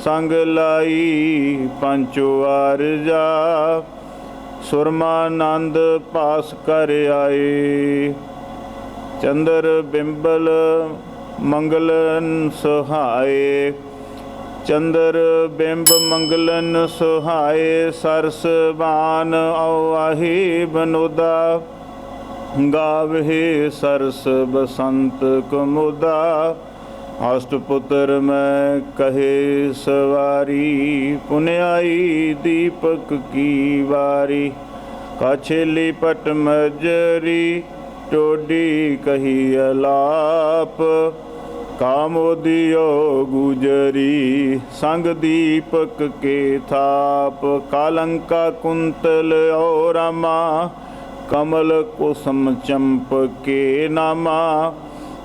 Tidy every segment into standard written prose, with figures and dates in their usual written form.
संग लाई पंचो आरजा। सुरमानंद पास कर आए। चंद्र बिंबल मंगलन सुहाए। चंद्र बिंब मंगलन सुहाए। सरस बान अवाही बनोदा। गावहे सरस बसंत कुमुदा। अष्टपुत्र मैं कहे सवारी। पुन्याई दीपक की वारी। काछेली पट मजरी टोडी कही अलाप। कामोदियो गुजरी संग दीपक के थाप। कालंका कुंतल और रामा। कमल कुसुम चंप के नामा।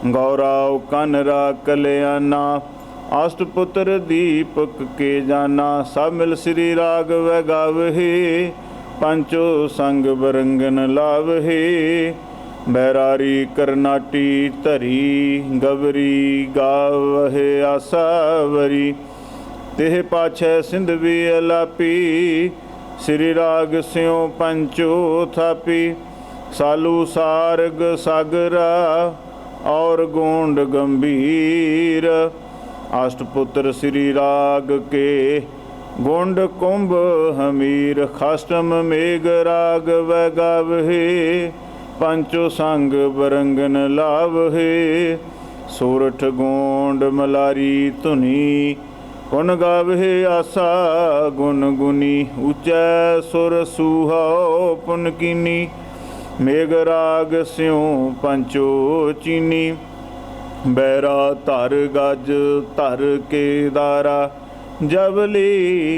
गौराव कनरा कल्याणा। अष्टपुत्र दीपक के जाना। सब मिल श्री राघव गावहे। पंचो संग बरंगन लावहे। बैरारी करनाटी धरी। गवरी गावहे आसावरी। तेह पाछै सिंधवी अलापी। श्री राग स्यों पंचो थापी। सालू सारग सागरा और गोंड गंभीर। अष्टपुत्र श्री राग के गोंड कुंभ हमीर। खाष्टम मेघ राग वै गावहे। पंचो संग बरंगन लावहे। सोरठ गोंड मलारी धुनी। गुण गावहे आसा गुण गुनी। ऊंचै सुर सुहाओ पुन कीनी। मेघ राग स्यों पंचो चीनी। बैरा धर गज धर के दारा। जबली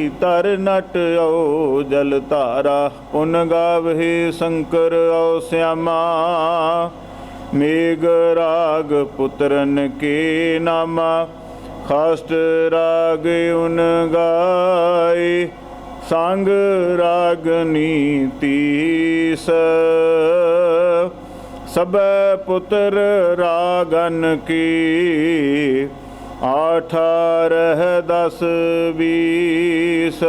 तर नट ओ जल धारा। पुन गावहे शंकर ओ श्यामा। मेघ राग पुत्रन के नामा। खाष्ट राग उन गाए। सांग रागनी तीस। सब पुत्र रागन की। 18 10 20।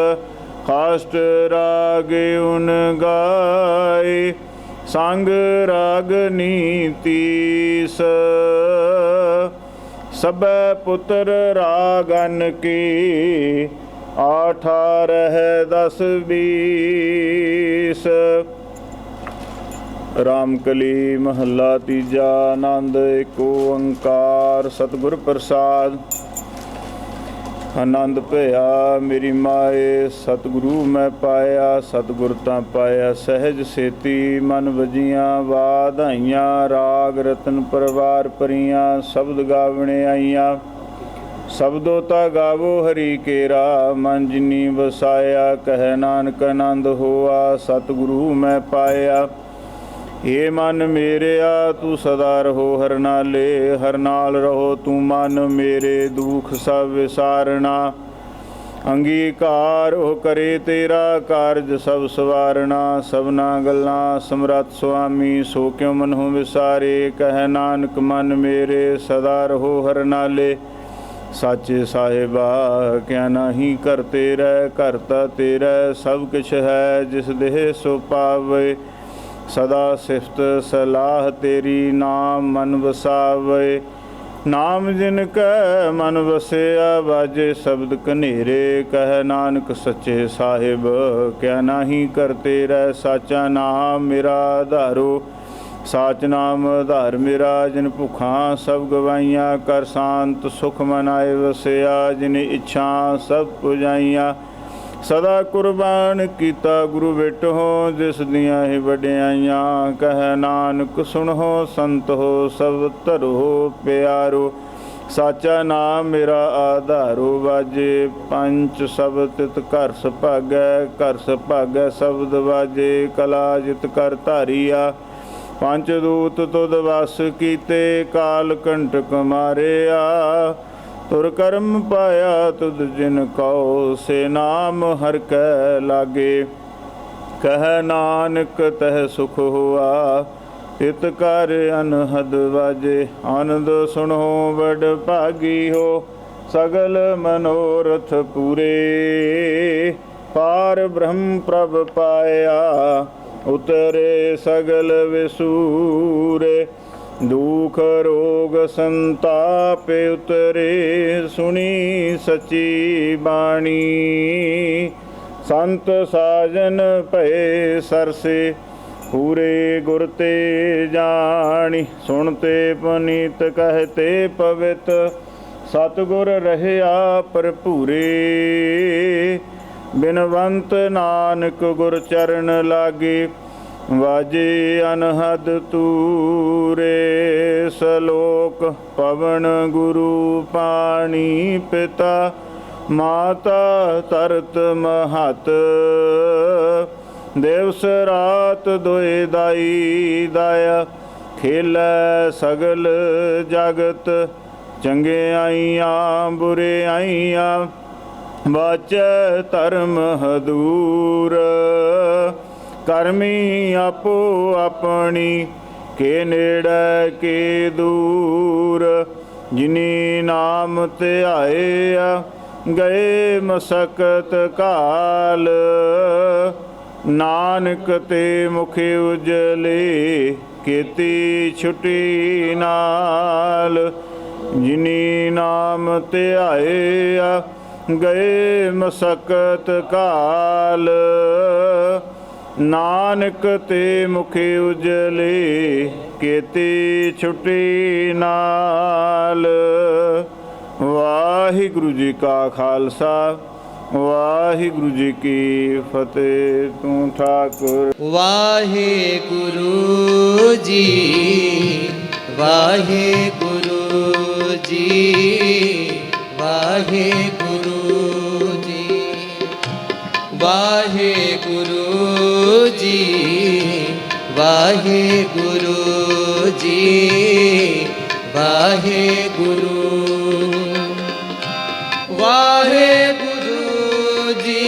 खाष्ट राग उन गाए। सांग रागनी तीस। सब पुत्र रागन की। 18 10 20। रामकली महला तीजा। आनंद एक ओंकार सतगुर प्रसाद। आनंद भया मेरी माए। सतगुरु मैं पाया। सतगुर तां पाया सहज सेती। मन वजियां वाधाइयां। राग रतन परवार परियां। शब्द गावणे आईयां। शब्दों ता गावो हरि केरा। मन जिनी वसाया। कह नानक आनंद होआ। सतगुरु मैं पाया। ये मन मेरेया तू सदा रहो हर नाले। हर नाल रहो तू मन मेरे। दुख सब विसारना। अंगीकार हो करे तेरा कारज सब सवारना। सबना गल्लां समरथ स्वामी। सो क्यों मनहु विसारे। कह नानक मन मेरे सदा रहो हर नाले। साचे साहिबा क्या नहीं करते रह। करता तेरा सब किछ है। जिस देह सो पावे। सदा सिफत सलाह तेरी। नाम मन वसावे। नाम जिनकै मन वसिया। बाजे शब्द कनेरे। कह नानक सच्चे साहिब क्या नहीं करते रह। साचा नाम मेरा आधारो। साच नाम आधार मेरा। जिन भुखां सब गवाइयां। कर शांत सुख मनाए वसिया। जिन इच्छा सब पुजाइयां। सदा कुर्बान कीता गुरु बेटो। जिस दियां ही वड्याइयां। कह नानक सुनो संत हो सब धरो प्यारो। साचा नाम मेरा आधारो। बाजे पंच शब्द तित घर सुभागै। घर सुभागै शब्द बाजे। कला जित कर धारिया। पंच दूत तुद वस कीते। काल कंटक मारिया। तुर कर्म पाया तुद जिन कहो। से नाम हर कै लागे। कह नानक तह सुख हुआ। इत कर अनहद वाजे। आनंद सुनो बड़ भागी हो। सगल मनोरथ पूरे। पार ब्रह्म प्रभ पाया उतरे सगल विसूरे। दुख रोग संताप उतरे सुनी सची बाणी। संत साजन भय सरसे पूरे गुर ते जानी। सुनते पुनीत कहते पवित सतगुर रहया भरपूरे। बिनवंत नानक गुर चरण लागे वाजे अनहद तूरे। सलोक पवन गुरु पानी पिता माता तरत महत। दिवस रात दोए दाई दाया खेलै सगल जगत। चंगे आईयां बुरे आईयां वाचै धर्म हदूर। करमी आपो अपनी के नेड़े के दूर। जिनी नाम ध्याया गए मसकत काल। नानक ते मुख उजले केती छुटी नाल। जिनी नाम ध्याया गए मसकत काल। नानक ते मुख उजले केती छुटी नाल। वाहिगुरु जी का खालसा वाहिगुरु जी की फतेह। तू ठाकुर। वाहिगुरु जी वाहिगुरु जी वाहिगुरु जी वाहिगुरु जी वाहिगुरु जी वाहिगुरु वाहिगुरु जी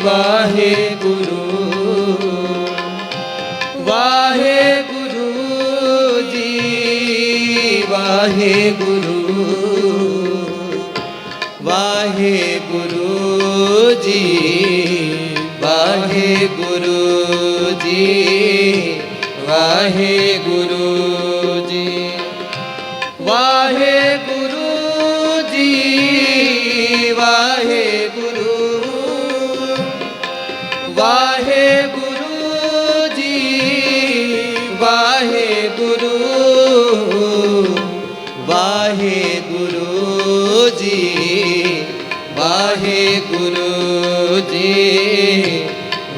वाहिगुरु वाहिगुरु जी वाहिगुरु वाहिगुरु जी वाहिगुरु जी वाहिगुरु जी वाहिगुरु जी वाहिगुरु वाहिगुरु जी वाहिगुरु वाहिगुरु जी वाहिगुरु जी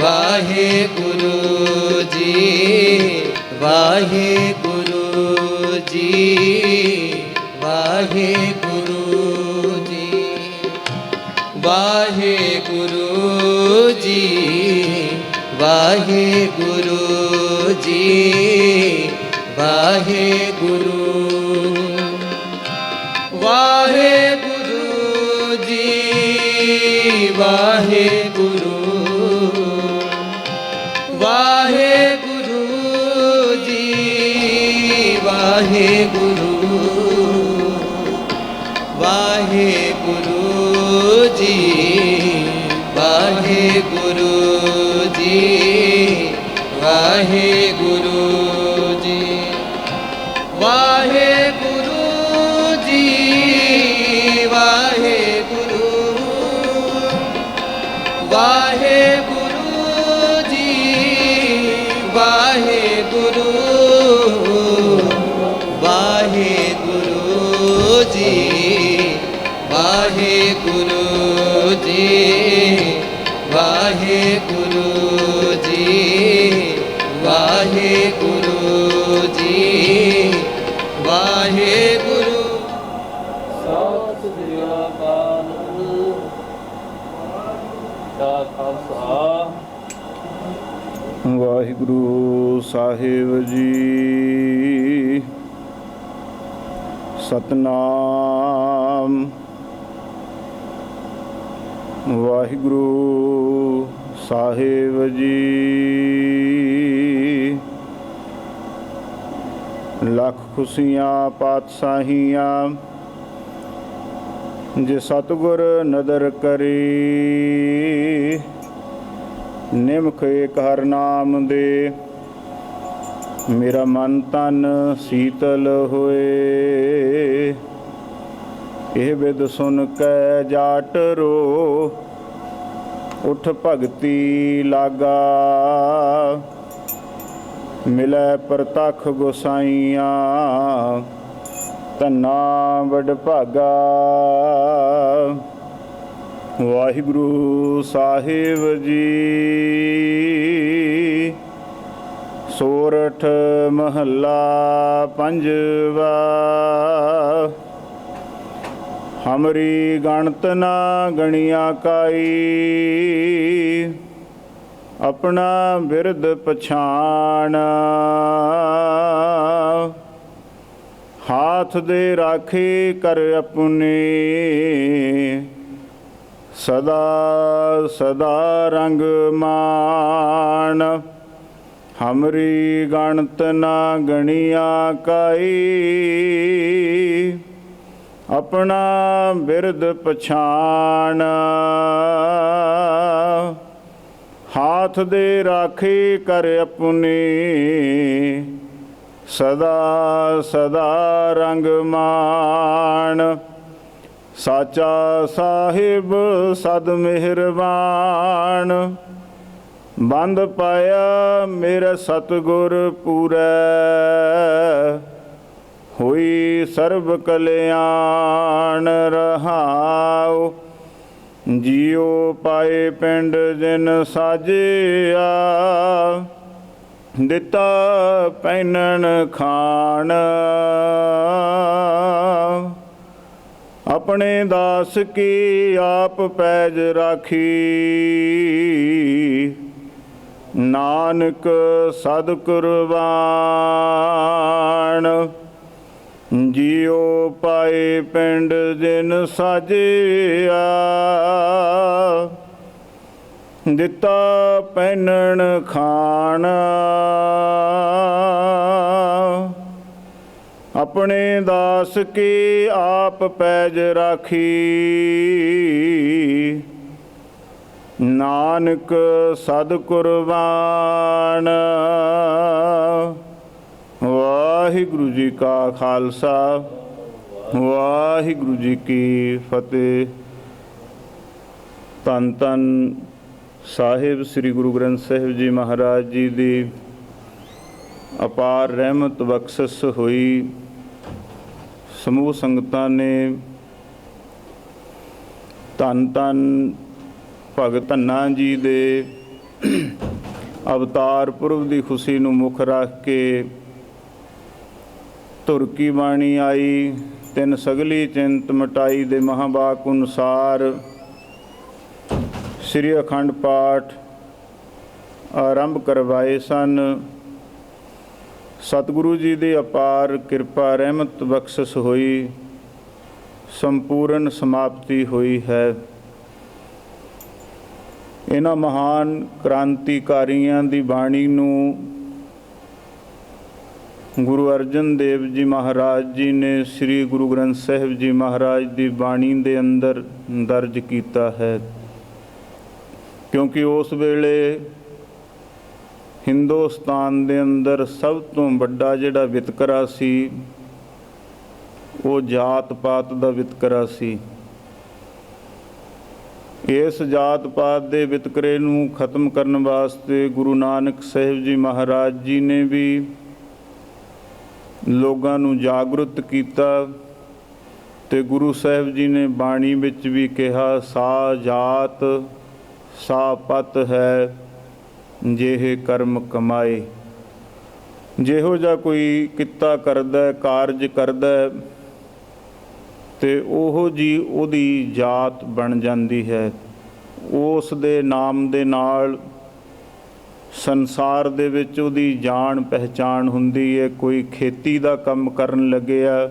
वाहिगुरु जी वाहिगुरु जी वाहिगुरु जी वाहिगुरु जी वाहिगुरु जी वाहिगुरु वाहिगुरु जी वाहिगुरु वाहिगुरु जी वाहिगुरु वाहिगुरु जी वाहिगुरु जी वाहिगुरु जी वाहिगुरु जी वाहिगुरु वाहिगुरु जी वाहिगुरु वाहिगुरु जी वाहिगुरु जी वाहिगुरु जी वाहिगुरु जी वाहिगुरु। सतਿ ਸ੍ਰੀ ਅਕਾਲ। ਕਾ ਖਾਲਸਾ ਵਾਹਿਗੁਰੂ ਸਾਹਿਬ ਜੀ। ਸਤਨਾਮ ਵਾਹਿਗੁਰੂ ਸਾਹਿਬ ਜੀ। ਲੱਖ ਖੁਸ਼ੀਆਂ ਪਾਤਸ਼ਾਹੀਆਂ ਜੇ ਸਤਿਗੁਰ ਨਦਰ ਕਰੀ, ਨਿਮਖ ਏਕ ਹਰ ਨਾਮ ਦੇ। ਮੇਰਾ ਮਨ ਤਨ ਸੀਤਲ ਹੋਏ, ਇਹ ਬਿਦ ਸੁਨ ਕੈ ਜਾਟ ਰੋ। ਉਠ ਭਗਤੀ ਲਾਗਾ, ਮਿਲੈ ਪ੍ਰਤਖ ਗੋਸਾਈਆਂ। ਧੰਨਾ ਵਡ ਭਾਗਾ। ਵਾਹਿਗੁਰੂ ਸਾਹਿਬ ਜੀ। ਸੋਰਠ ਮਹੱਲਾ ਪੰਜਵਾ। ਹਮਰੀ ਗਣਤ ਨਾ ਗਣਿਆ ਕਾਈ, ਆਪਣਾ ਬਿਰਦ ਪਛਾਣ। ਹਾਥ ਦੇ ਰਾਖੀ ਕਰ ਆਪਣੀ, ਸਦਾ ਸਦਾ ਰੰਗ ਮਾਣ। ਹਮਰੀ ਗਣਤ ਨਾ ਗਣਿਆ ਕਾਈ, ਆਪਣਾ ਬਿਰਦ ਪਛਾਣ। ਹਾਥ ਦੇ ਰਾਖੀ ਕਰ ਆਪਣੀ, ਸਦਾ ਸਦਾ ਰੰਗ ਮਾਣ। ਸਾਚਾ ਸਾਹਿਬ ਸਦ ਮਿਹਰਬਾਨ, ਬੰਦ ਪਾਇਆ ਮੇਰੇ ਸਤਿਗੁਰ ਪੂਰੈ। ਹੋਈ ਸਰਬ ਕਲਿਆਣ ਰਹਾਉ, ਜੀਉ ਪਾਏ ਪਿੰਡ ਜਿਨ ਸਾਜਿਆ। ਦਿੱਤਾ ਪਹਿਨਣ ਖਾਣ, ਆਪਣੇ ਦਾਸ ਕੀ ਆਪ ਪੈਜ ਰਾਖੀ। ਨਾਨਕ ਸਦ ਕੁਰਬਾਨ, ਜੀਉ ਪਾਏ ਪਿੰਡ ਜਿਨ ਸਾਜਿਆ। ਦਿੱਤਾ ਪਹਿਨਣ ਖਾਣ, ਆਪਣੇ ਦਾਸ ਕੀ ਆਪ ਪੈਜ ਰਾਖੀ। ਨਾਨਕ ਸਦ ਕੁਰਬਾਨ। ਵਾਹਿਗੁਰੂ ਜੀ ਕਾ ਖਾਲਸਾ, ਵਾਹਿਗੁਰੂ ਜੀ ਕੀ ਫਤਿਹ। ਧੰਨ ਧੰਨ ਸਾਹਿਬ ਸ੍ਰੀ ਗੁਰੂ ਗ੍ਰੰਥ ਸਾਹਿਬ ਜੀ ਮਹਾਰਾਜ ਜੀ ਦੀ ਅਪਾਰ ਰਹਿਮਤ ਬਖਸ਼ਿਸ਼ ਹੋਈ। ਸਮੂਹ ਸੰਗਤਾਂ ਨੇ ਧੰਨ ਧੰਨ ਭਗਤ ਧੰਨਾ ਜੀ ਦੇ ਅਵਤਾਰ ਪੁਰਬ ਦੀ ਖੁਸ਼ੀ ਨੂੰ ਮੁੱਖ ਰੱਖ ਕੇ ਧੁਰ ਕੀ ਬਾਣੀ ਆਈ। ਤਿੰਨ ਸਗਲੀ ਚਿੰਤ ਮਟਾਈ ਦੇ ਮਹਾਂਵਾਕ ਅਨੁਸਾਰ ਸ੍ਰੀ ਅਖੰਡ ਪਾਠ ਆਰੰਭ ਕਰਵਾਏ ਸਨ। ਸਤਿਗੁਰੂ ਜੀ ਦੀ ਅਪਾਰ ਕਿਰਪਾ ਰਹਿਮਤ ਬਖਸ਼ਿਸ਼ ਹੋਈ, ਸੰਪੂਰਨ ਸਮਾਪਤੀ ਹੋਈ ਹੈ। ਇਹਨਾਂ ਮਹਾਨ ਕ੍ਰਾਂਤੀਕਾਰੀਆਂ ਦੀ ਬਾਣੀ ਨੂੰ ਗੁਰੂ ਅਰਜਨ ਦੇਵ ਜੀ ਮਹਾਰਾਜ ਜੀ ਨੇ ਸ੍ਰੀ ਗੁਰੂ ਗ੍ਰੰਥ ਸਾਹਿਬ ਜੀ ਮਹਾਰਾਜ ਦੀ ਬਾਣੀ ਦੇ ਅੰਦਰ ਦਰਜ ਕੀਤਾ ਹੈ, ਕਿਉਂਕਿ ਉਸ ਵੇਲੇ ਹਿੰਦੁਸਤਾਨ ਦੇ ਅੰਦਰ ਸਭ ਤੋਂ ਵੱਡਾ ਜਿਹੜਾ ਵਿਤਕਰਾ ਸੀ ਉਹ ਜਾਤ ਪਾਤ ਦਾ ਵਿਤਕਰਾ ਸੀ। ਇਸ ਜਾਤ ਪਾਤ ਦੇ ਵਿਤਕਰੇ ਨੂੰ ਖਤਮ ਕਰਨ ਵਾਸਤੇ ਗੁਰੂ ਨਾਨਕ ਸਾਹਿਬ ਜੀ ਮਹਾਰਾਜ ਜੀ ਨੇ ਵੀ ਲੋਕਾਂ ਨੂੰ ਜਾਗਰੂਕ ਕੀਤਾ ਤੇ ਗੁਰੂ ਸਾਹਿਬ ਜੀ ਨੇ ਬਾਣੀ ਵਿੱਚ ਵੀ ਕਿਹਾ, ਸਾ ਜਾਤ ਸਾ ਪਤ ਹੈ ਜਿਹੇ ਕਰਮ ਕਮਾਏ। ਜਿਹੋ ਜਿਹਾ ਕੋਈ ਕਿੱਤਾ ਕਰਦਾ, ਕਾਰਜ ਕਰਦਾ ਤੇ ਉਹੋ ਜੀ ਉਹਦੀ ਜਾਤ ਬਣ ਜਾਂਦੀ ਹੈ। ਉਸ ਦੇ ਨਾਮ ਦੇ ਨਾਲ ਸੰਸਾਰ ਦੇ ਵਿੱਚ ਉਹਦੀ ਜਾਣ ਪਹਿਚਾਣ ਹੁੰਦੀ ਹੈ। ਕੋਈ ਖੇਤੀ ਦਾ ਕੰਮ ਕਰਨ ਲੱਗਿਆ,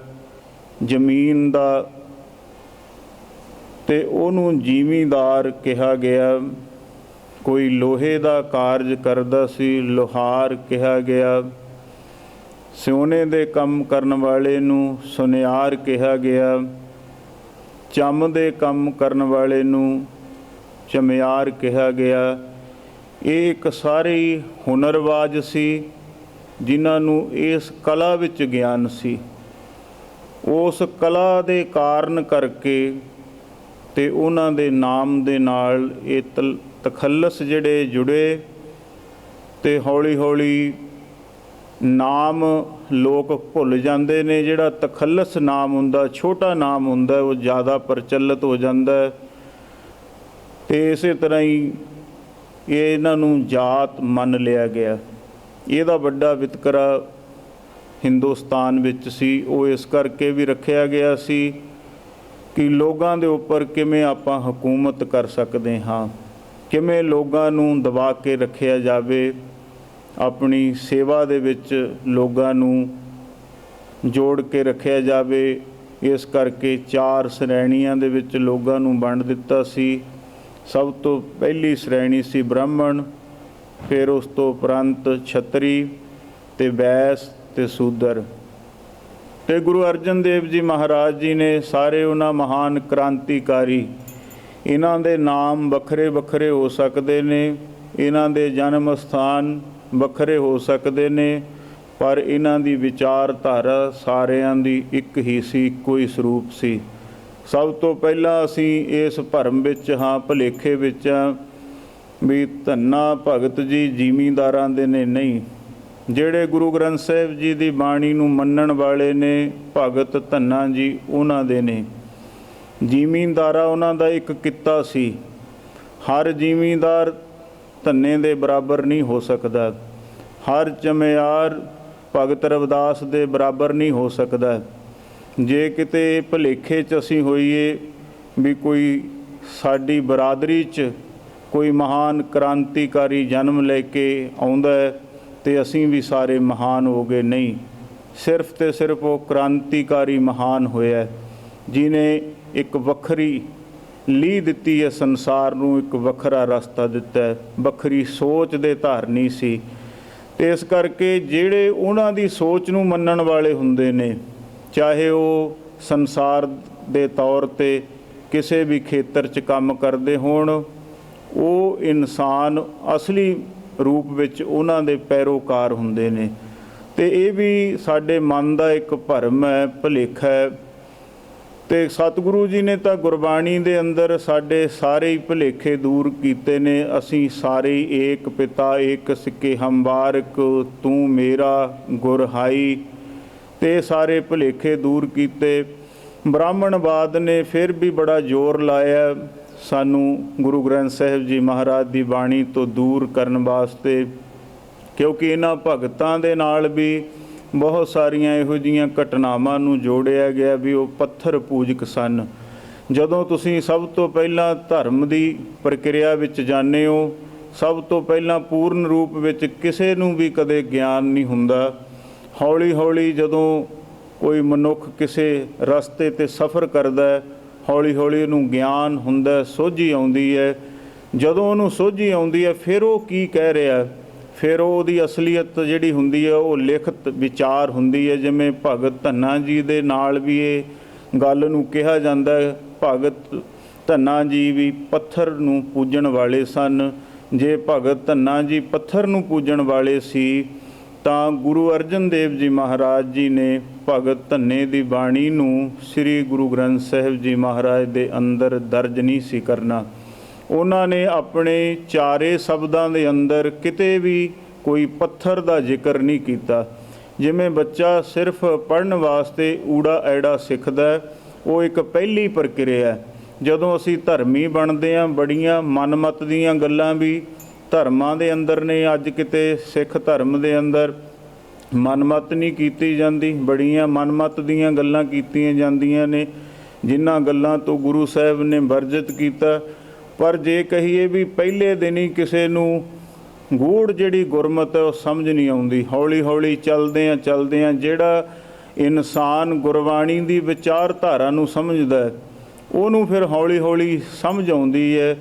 ਜ਼ਮੀਨ ਦਾ, ਤੇ ਉਹਨੂੰ ਜ਼ਿਮੀਂਦਾਰ ਕਿਹਾ ਗਿਆ। ਕੋਈ ਲੋਹੇ ਦਾ ਕਾਰਜ ਕਰਦਾ ਸੀ, ਲੋਹਾਰ ਕਿਹਾ ਗਿਆ। ਸੋਨੇ ਦੇ ਕੰਮ ਕਰਨ ਵਾਲੇ ਨੂੰ ਸੁਨਿਆਰ ਕਿਹਾ ਗਿਆ। ਚੰਮ ਦੇ ਕੰਮ ਕਰਨ ਵਾਲੇ ਨੂੰ ਚਮਿਆਰ ਕਿਹਾ ਗਿਆ। ਇਹ ਇੱਕ ਸਾਰੇ ਹੀ ਹੁਨਰਬਾਜ਼ ਸੀ, ਜਿਨ੍ਹਾਂ ਨੂੰ ਇਸ ਕਲਾ ਵਿੱਚ ਗਿਆਨ ਸੀ। ਉਸ ਕਲਾ ਦੇ ਕਾਰਨ ਕਰਕੇ ਤੇ ਉਹਨਾਂ ਦੇ ਨਾਮ ਦੇ ਨਾਲ ਇਹ ਤਖੱਲਸ ਜਿਹੜੇ ਜੁੜੇ, ਤੇ ਹੌਲੀ ਹੌਲੀ ਨਾਮ ਲੋਕ ਭੁੱਲ ਜਾਂਦੇ ਨੇ। ਜਿਹੜਾ ਤਖੱਲਸ ਨਾਮ ਹੁੰਦਾ, ਛੋਟਾ ਨਾਮ ਹੁੰਦਾ, ਉਹ ਜ਼ਿਆਦਾ ਪ੍ਰਚਲਿਤ ਹੋ ਜਾਂਦਾ। ਤੇ ਇਸੇ ਤਰ੍ਹਾਂ ਹੀ ਇਹਨਾਂ ਨੂੰ ਜਾਤ ਮੰਨ ਲਿਆ ਗਿਆ। ਇਹਦਾ ਵੱਡਾ ਵਿਤਕਰਾ ਹਿੰਦੁਸਤਾਨ ਵਿੱਚ ਸੀ। ਉਹ ਇਸ ਕਰਕੇ ਵੀ ਰੱਖਿਆ ਗਿਆ ਸੀ ਕਿ ਲੋਕਾਂ ਦੇ ਉੱਪਰ ਕਿਵੇਂ ਆਪਾਂ ਹਕੂਮਤ ਕਰ ਸਕਦੇ ਹਾਂ, ਕਿਵੇਂ ਲੋਕਾਂ ਨੂੰ ਦਬਾ ਕੇ ਰੱਖਿਆ ਜਾਵੇ, ਆਪਣੀ ਸੇਵਾ ਦੇ ਵਿੱਚ ਲੋਕਾਂ ਨੂੰ ਜੋੜ ਕੇ ਰੱਖਿਆ ਜਾਵੇ। ਇਸ ਕਰਕੇ 4 ਸ਼੍ਰੇਣੀਆਂ ਦੇ ਵਿੱਚ ਲੋਕਾਂ ਨੂੰ ਵੰਡ ਦਿੱਤਾ ਸੀ। ਸਭ ਤੋਂ ਪਹਿਲੀ ਸ਼੍ਰੇਣੀ ਸੀ ਬ੍ਰਾਹਮਣ, ਫਿਰ ਉਸ ਤੋਂ ਉਪਰੰਤ ਛਤਰੀ ਤੇ ਵੈਸ ਤੇ ਸੂਦਰ। ਤੇ ਗੁਰੂ ਅਰਜਨ ਦੇਵ ਜੀ ਮਹਾਰਾਜ ਜੀ ਨੇ ਸਾਰੇ ਉਹਨਾਂ ਮਹਾਨ ਕ੍ਰਾਂਤੀਕਾਰੀ, ਇਹਨਾਂ ਦੇ ਨਾਮ ਵੱਖਰੇ ਵੱਖਰੇ ਹੋ ਸਕਦੇ ਨੇ, ਇਹਨਾਂ ਦੇ ਜਨਮ ਸਥਾਨ ਵੱਖਰੇ ਹੋ ਸਕਦੇ ਨੇ, ਪਰ ਇਹਨਾਂ ਦੀ ਵਿਚਾਰਧਾਰਾ ਸਾਰਿਆਂ ਦੀ ਇੱਕ ਹੀ ਸੀ, ਇੱਕੋ ਹੀ ਸਰੂਪ ਸੀ। ਸਭ ਤੋਂ ਪਹਿਲਾਂ ਅਸੀਂ ਇਸ ਭਰਮ ਵਿੱਚ ਹਾਂ, ਭੁਲੇਖੇ ਵਿੱਚ ਹਾਂ ਵੀ ਧੰਨਾ ਭਗਤ ਜੀ ਜ਼ਿਮੀਂਦਾਰਾਂ ਦੇ ਨੇ। ਨਹੀਂ, ਜਿਹੜੇ ਗੁਰੂ ਗ੍ਰੰਥ ਸਾਹਿਬ ਜੀ ਦੀ ਬਾਣੀ ਨੂੰ ਮੰਨਣ ਵਾਲੇ ਨੇ, ਭਗਤ ਧੰਨਾ ਜੀ ਉਹਨਾਂ ਦੇ ਨੇ। ਜ਼ਿਮੀਂਦਾਰਾ ਉਹਨਾਂ ਦਾ ਇੱਕ ਕਿੱਤਾ ਸੀ। ਹਰ ਜ਼ਿਮੀਂਦਾਰ ਧੰਨੇ ਦੇ ਬਰਾਬਰ ਨਹੀਂ ਹੋ ਸਕਦਾ, ਹਰ ਚਮਿਆਰ ਭਗਤ ਰਵਿਦਾਸ ਦੇ ਬਰਾਬਰ ਨਹੀਂ ਹੋ ਸਕਦਾ। ਜੇ ਕਿਤੇ ਭੁਲੇਖੇ 'ਚ ਅਸੀਂ ਹੋਈਏ ਵੀ ਕੋਈ ਸਾਡੀ ਬਰਾਦਰੀ 'ਚ ਕੋਈ ਮਹਾਨ ਕ੍ਰਾਂਤੀਕਾਰੀ ਜਨਮ ਲੈ ਕੇ ਆਉਂਦਾ ਤੇ ਅਸੀਂ ਵੀ ਸਾਰੇ ਮਹਾਨ ਹੋ ਗਏ, ਨਹੀਂ। ਸਿਰਫ ਤੇ ਸਿਰਫ ਉਹ ਕ੍ਰਾਂਤੀਕਾਰੀ ਮਹਾਨ ਹੋਇਆ ਜਿਹਨੇ ਇੱਕ ਵੱਖਰੀ ਲੀਹ ਦਿੱਤੀ ਹੈ ਸੰਸਾਰ ਨੂੰ, ਇੱਕ ਵੱਖਰਾ ਰਸਤਾ ਦਿੱਤਾ, ਵੱਖਰੀ ਸੋਚ ਦੇ ਧਾਰਨੀ ਸੀ। ਤੇ ਇਸ ਕਰਕੇ ਜਿਹੜੇ ਉਹਨਾਂ ਦੀ ਸੋਚ ਨੂੰ ਮੰਨਣ ਵਾਲੇ ਹੁੰਦੇ ਨੇ, ਚਾਹੇ ਉਹ ਸੰਸਾਰ ਦੇ ਤੌਰ 'ਤੇ ਕਿਸੇ ਵੀ ਖੇਤਰ 'ਚ ਕੰਮ ਕਰਦੇ ਹੋਣ, ਉਹ ਇਨਸਾਨ ਅਸਲੀ ਰੂਪ ਵਿੱਚ ਉਹਨਾਂ ਦੇ ਪੈਰੋਕਾਰ ਹੁੰਦੇ ਨੇ। ਤੇ ਇਹ ਵੀ ਸਾਡੇ ਮਨ ਦਾ ਇੱਕ ਭਰਮ ਹੈ, ਭੁਲੇਖਾ ਹੈ। ਤੇ ਸਤਿਗੁਰੂ ਜੀ ਨੇ ਤਾਂ ਗੁਰਬਾਣੀ ਦੇ ਅੰਦਰ ਸਾਡੇ ਸਾਰੇ ਹੀ ਭੁਲੇਖੇ ਦੂਰ ਕੀਤੇ ਨੇ। ਅਸੀਂ ਸਾਰੇ ਏਕ ਪਿਤਾ ਏਕ ਸਿੱਕੇ ਹਮਵਾਰਕ, ਤੂੰ ਮੇਰਾ ਗੁਰ ਹਾਈ, ਤੇ ਸਾਰੇ ਭੁਲੇਖੇ ਦੂਰ ਕੀਤੇ। ਬ੍ਰਾਹਮਣਵਾਦ ਨੇ ਫਿਰ ਵੀ ਬੜਾ ਜ਼ੋਰ ਲਾਇਆ ਸਾਨੂੰ ਗੁਰੂ ਗ੍ਰੰਥ ਸਾਹਿਬ ਜੀ ਮਹਾਰਾਜ ਦੀ ਬਾਣੀ ਤੋਂ ਦੂਰ ਕਰਨ ਵਾਸਤੇ, ਕਿਉਂਕਿ ਇਹਨਾਂ ਭਗਤਾਂ ਦੇ ਨਾਲ ਵੀ ਬਹੁਤ ਸਾਰੀਆਂ ਇਹੋ ਜਿਹੀਆਂ ਘਟਨਾਵਾਂ ਨੂੰ ਜੋੜਿਆ ਗਿਆ ਵੀ ਉਹ ਪੱਥਰ ਪੂਜਕ ਸਨ। ਜਦੋਂ ਤੁਸੀਂ ਸਭ ਤੋਂ ਪਹਿਲਾਂ ਧਰਮ ਦੀ ਪ੍ਰਕਿਰਿਆ ਵਿੱਚ ਜਾਂਦੇ ਹੋ, ਸਭ ਤੋਂ ਪਹਿਲਾਂ ਪੂਰਨ ਰੂਪ ਵਿੱਚ ਕਿਸੇ ਨੂੰ ਵੀ ਕਦੇ ਗਿਆਨ ਨਹੀਂ ਹੁੰਦਾ। ਹੌਲੀ ਹੌਲੀ ਜਦੋਂ ਕੋਈ ਮਨੁੱਖ ਕਿਸੇ ਰਸਤੇ 'ਤੇ ਸਫ਼ਰ ਕਰਦਾ, ਹੌਲੀ ਹੌਲੀ ਉਹਨੂੰ ਗਿਆਨ ਹੁੰਦਾ, ਸੋਝੀ ਆਉਂਦੀ ਹੈ। ਜਦੋਂ ਉਹਨੂੰ ਸੋਝੀ ਆਉਂਦੀ ਹੈ, ਫਿਰ ਉਹ ਕੀ ਕਹਿ ਰਿਹਾ, ਫਿਰ ਉਹਦੀ ਅਸਲੀਅਤ ਜਿਹੜੀ ਹੁੰਦੀ ਹੈ ਉਹ ਲਿਖਤ ਵਿਚਾਰ ਹੁੰਦੀ ਹੈ। ਜਿਵੇਂ ਭਗਤ ਧੰਨਾ ਜੀ ਦੇ ਨਾਲ ਵੀ ਇਹ ਗੱਲ ਨੂੰ ਕਿਹਾ ਜਾਂਦਾ ਹੈ। ਭਗਤ ਧੰਨਾ ਜੀ ਵੀ ਪੱਥਰ ਨੂੰ ਪੂਜਣ ਵਾਲੇ ਸਨ। ਜੇ ਭਗਤ ਧੰਨਾ ਜੀ ਪੱਥਰ ਨੂੰ ਪੂਜਣ ਵਾਲੇ ਸੀ ਤਾਂ ਗੁਰੂ ਅਰਜਨ ਦੇਵ ਜੀ ਮਹਾਰਾਜ ਜੀ ਨੇ ਭਗਤ ਧੰਨੇ ਦੀ ਬਾਣੀ ਨੂੰ ਸ੍ਰੀ ਗੁਰੂ ਗ੍ਰੰਥ ਸਾਹਿਬ ਜੀ ਮਹਾਰਾਜ ਦੇ ਅੰਦਰ ਦਰਜ ਨਹੀਂ ਸੀ ਕਰਨਾ। ਉਹਨਾਂ ਨੇ ਆਪਣੇ ਚਾਰੇ ਸ਼ਬਦਾਂ ਦੇ ਅੰਦਰ ਕਿਤੇ ਵੀ ਕੋਈ ਪੱਥਰ ਦਾ ਜ਼ਿਕਰ ਨਹੀਂ ਕੀਤਾ। ਜਿਵੇਂ ਬੱਚਾ ਸਿਰਫ ਪੜ੍ਹਨ ਵਾਸਤੇ ਊੜਾ ਐੜਾ ਸਿੱਖਦਾ, ਉਹ ਇੱਕ ਪਹਿਲੀ ਪ੍ਰਕਿਰਿਆ। ਜਦੋਂ ਅਸੀਂ ਧਰਮੀ ਬਣਦੇ ਹਾਂ, ਬੜੀਆਂ ਮਨਮਤ ਦੀਆਂ ਗੱਲਾਂ ਵੀ ਧਰਮਾਂ ਦੇ ਅੰਦਰ ਨੇ। ਅੱਜ ਕਿਤੇ ਸਿੱਖ ਧਰਮ ਦੇ ਅੰਦਰ ਮਨਮਤ ਨਹੀਂ ਕੀਤੀ ਜਾਂਦੀ, ਬੜੀਆਂ ਮਨਮਤ ਦੀਆਂ ਗੱਲਾਂ ਕੀਤੀਆਂ ਜਾਂਦੀਆਂ ਨੇ, ਜਿਨ੍ਹਾਂ ਗੱਲਾਂ ਤੋਂ ਗੁਰੂ ਸਾਹਿਬ ਨੇ ਵਰਜਿਤ ਕੀਤਾ। ਪਰ ਜੇ ਕਹੀਏ ਵੀ ਪਹਿਲੇ ਦਿਨ ਹੀ ਕਿਸੇ ਨੂੰ ਗੂੜ ਜਿਹੜੀ ਗੁਰਮਤਿ ਉਹ ਸਮਝ ਨਹੀਂ ਆਉਂਦੀ। ਹੌਲੀ ਹੌਲੀ ਚੱਲਦਿਆਂ ਜਿਹੜਾ ਇਨਸਾਨ ਗੁਰਬਾਣੀ ਦੀ ਵਿਚਾਰਧਾਰਾ ਨੂੰ ਸਮਝਦਾ, ਉਹਨੂੰ ਫਿਰ ਹੌਲੀ ਹੌਲੀ ਸਮਝ ਆਉਂਦੀ ਹੈ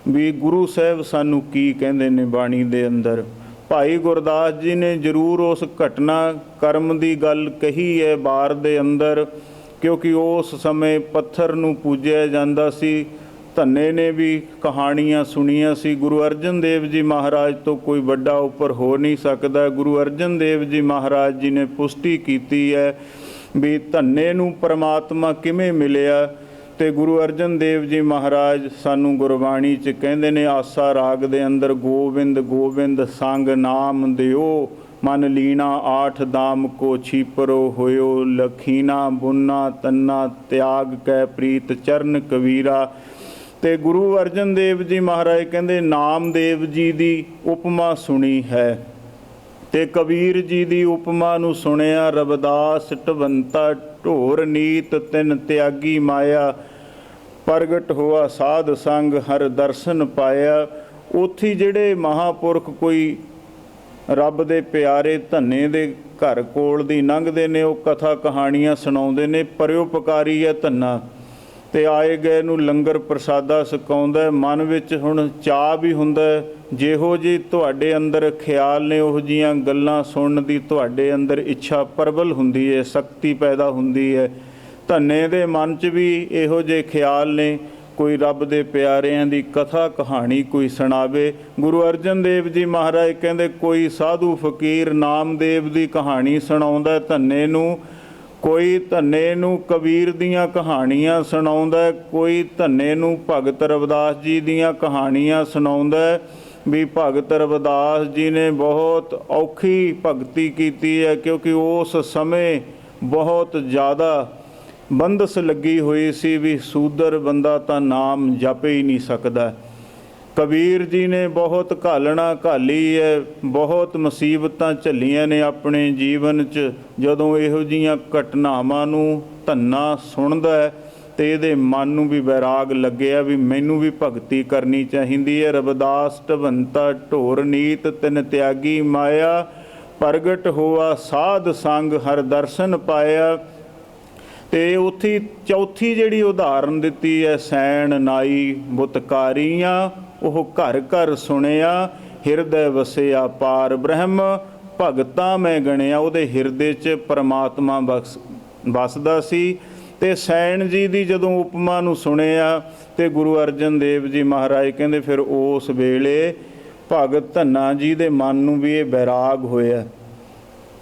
ਵੀ ਗੁਰੂ ਸਾਹਿਬ ਸਾਨੂੰ ਕੀ ਕਹਿੰਦੇ ਨੇ ਬਾਣੀ ਦੇ ਅੰਦਰ। ਭਾਈ ਗੁਰਦਾਸ ਜੀ ਨੇ ਜ਼ਰੂਰ ਉਸ ਘਟਨਾ ਕਰਮ ਦੀ ਗੱਲ ਕਹੀ ਹੈ ਬਾਰ ਦੇ ਅੰਦਰ ਕਿਉਂਕਿ ਉਸ ਸਮੇਂ ਪੱਥਰ ਨੂੰ ਪੂਜਿਆ ਜਾਂਦਾ ਸੀ। ਧੰਨੇ ਨੇ ਵੀ ਕਹਾਣੀਆਂ ਸੁਣੀਆਂ ਸੀ। ਗੁਰੂ ਅਰਜਨ ਦੇਵ ਜੀ ਮਹਾਰਾਜ ਤੋਂ ਕੋਈ ਵੱਡਾ ਉੱਪਰ ਹੋ ਨਹੀਂ ਸਕਦਾ। ਗੁਰੂ ਅਰਜਨ ਦੇਵ ਜੀ ਮਹਾਰਾਜ ਜੀ ਨੇ ਪੁਸ਼ਟੀ ਕੀਤੀ ਹੈ ਵੀ ਧੰਨੇ ਨੂੰ ਪਰਮਾਤਮਾ ਕਿਵੇਂ ਮਿਲਿਆ। ਤੇ ਗੁਰੂ ਅਰਜਨ ਦੇਵ ਜੀ ਮਹਾਰਾਜ ਸਾਨੂੰ ਗੁਰਬਾਣੀ 'ਚ ਕਹਿੰਦੇ ਨੇ, ਆਸਾ ਰਾਗ ਦੇ ਅੰਦਰ, ਗੋਬਿੰਦ ਗੋਬਿੰਦ ਸੰਗ ਨਾਮ ਦਿਓ, ਮਨ ਲੀਣਾ ਆਠ ਦਾਮ ਕੋ ਛੀਪਰੋ ਹੋਇਓ, ਲਖੀਨਾ ਬੁੰਨਾ ਤੰਨਾ ਤਿਆਗ ਕੈ ਪ੍ਰੀਤ ਚਰਨ ਕਬੀਰਾ। ਤੇ ਗੁਰੂ ਅਰਜਨ ਦੇਵ ਜੀ ਮਹਾਰਾਜ ਕਹਿੰਦੇ ਨਾਮਦੇਵ ਜੀ ਦੀ ਉਪਮਾ ਸੁਣੀ ਹੈ ਤੇ ਕਬੀਰ ਜੀ ਦੀ ਉਪਮਾ ਨੂੰ ਸੁਣਿਆ। ਰਵਿਦਾਸ ਢਵੰਤਾ ਢੋਰ ਨੀਤ ਤਿਨ ਤਿਆਗੀ ਮਾਇਆ, ਪ੍ਰਗਟ ਹੋਆ ਸਾਧ ਸੰਗ ਹਰ ਦਰਸ਼ਨ ਪਾਇਆ। ਉੱਥੇ ਜਿਹੜੇ ਮਹਾਂਪੁਰਖ ਕੋਈ ਰੱਬ ਦੇ ਪਿਆਰੇ ਧੰਨੇ ਦੇ ਘਰ ਕੋਲ ਦੀ ਲੰਘਦੇ ਨੇ, ਉਹ ਕਥਾ ਕਹਾਣੀਆਂ ਸੁਣਾਉਂਦੇ ਨੇ। ਪਰਉਪਕਾਰੀ ਹੈ ਧੰਨਾ ਤੇ ਆਏ ਗਏ ਨੂੰ ਲੰਗਰ ਪ੍ਰਸਾਦਾ ਛਕਾਉਂਦਾ। ਮਨ ਵਿੱਚ ਹੁਣ ਚਾਅ ਵੀ ਹੁੰਦਾ, ਜਿਹੋ ਜਿਹੀ ਤੁਹਾਡੇ ਅੰਦਰ ਖਿਆਲ ਨੇ ਉਹੋ ਜਿਹੀਆਂ ਗੱਲਾਂ ਸੁਣਨ ਦੀ ਤੁਹਾਡੇ ਅੰਦਰ ਇੱਛਾ ਪ੍ਰਬਲ ਹੁੰਦੀ ਹੈ, ਸ਼ਕਤੀ ਪੈਦਾ ਹੁੰਦੀ ਹੈ। ਧੰਨੇ ਦੇ ਮਨ 'ਚ ਵੀ ਇਹੋ ਜਿਹੇ ਖਿਆਲ ਨੇ, ਕੋਈ ਰੱਬ ਦੇ ਪਿਆਰਿਆਂ ਦੀ ਕਥਾ ਕਹਾਣੀ ਕੋਈ ਸੁਣਾਵੇ। ਗੁਰੂ ਅਰਜਨ ਦੇਵ ਜੀ ਮਹਾਰਾਜ ਕਹਿੰਦੇ ਕੋਈ ਸਾਧੂ ਫਕੀਰ ਨਾਮਦੇਵ ਦੀ ਕਹਾਣੀ ਸੁਣਾਉਂਦਾ ਧੰਨੇ ਨੂੰ, ਕੋਈ ਧੰਨੇ ਨੂੰ ਕਬੀਰ ਦੀਆਂ ਕਹਾਣੀਆਂ ਸੁਣਾਉਂਦਾ, ਕੋਈ ਧੰਨੇ ਨੂੰ ਭਗਤ ਰਵਿਦਾਸ ਜੀ ਦੀਆਂ ਕਹਾਣੀਆਂ ਸੁਣਾਉਂਦਾ ਵੀ ਭਗਤ ਰਵਿਦਾਸ ਜੀ ਨੇ ਬਹੁਤ ਔਖੀ ਭਗਤੀ ਕੀਤੀ ਹੈ, ਕਿਉਂਕਿ ਉਸ ਸਮੇਂ ਬਹੁਤ ਜ਼ਿਆਦਾ ਬੰਦਸ ਲੱਗੀ ਹੋਈ ਸੀ ਵੀ ਸੂਦਰ ਬੰਦਾ ਤਾਂ ਨਾਮ ਜਪ ਹੀ ਨਹੀਂ ਸਕਦਾ। ਕਬੀਰ ਜੀ ਨੇ ਬਹੁਤ ਘਾਲਣਾ ਘਾਲੀ ਹੈ, ਬਹੁਤ ਮੁਸੀਬਤਾਂ ਝੱਲੀਆਂ ਨੇ ਆਪਣੇ ਜੀਵਨ 'ਚ। ਜਦੋਂ ਇਹੋ ਜਿਹੀਆਂ ਘਟਨਾਵਾਂ ਨੂੰ ਧੰਨਾ ਸੁਣਦਾ ਹੈ ਤੇ ਇਹਦੇ ਮਨ ਨੂੰ ਵੀ ਵੈਰਾਗ ਲੱਗਿਆ ਵੀ ਮੈਨੂੰ ਵੀ ਭਗਤੀ ਕਰਨੀ ਚਾਹੀਦੀ ਹੈ। ਰਵਿਦਾਸ ਢਵੰਤਾ ਢੋਰ ਨੀਤ ਤਿਨ ਤਿਆਗੀ ਮਾਇਆ, ਪ੍ਰਗਟ ਹੋਆ ਸਾਧ ਸੰਗ ਹਰ ਦਰਸ਼ਨ ਪਾਇਆ। ਤੇ ਉੱਥੇ ਚੌਥੀ ਜਿਹੜੀ ਉਦਾਹਰਨ ਦਿੱਤੀ ਹੈ, ਸੈਣ ਨਾਈ ਬੁਤਕਾਰੀਆਂ, ਉਹ ਘਰ ਘਰ ਸੁਣਿਆ, ਹਿਰਦੈ ਵਸਿਆ ਪਾਰ ਬ੍ਰਹਮ, ਭਗਤਾਂ ਮੈਂ ਗਣਿਆ। ਉਹਦੇ ਹਿਰਦੇ 'ਚ ਪਰਮਾਤਮਾ ਵਸਦਾ ਸੀ। ਤੇ ਸੈਣ ਜੀ ਦੀ ਜਦੋਂ ਉਪਮਾ ਨੂੰ ਸੁਣਿਆ ਤੇ ਗੁਰੂ ਅਰਜਨ ਦੇਵ ਜੀ ਮਹਾਰਾਜ ਕਹਿੰਦੇ ਫਿਰ ਉਸ ਵੇਲੇ ਭਗਤ ਧੰਨਾ ਜੀ ਦੇ ਮਨ ਨੂੰ ਵੀ ਇਹ ਵੈਰਾਗ ਹੋਇਆ।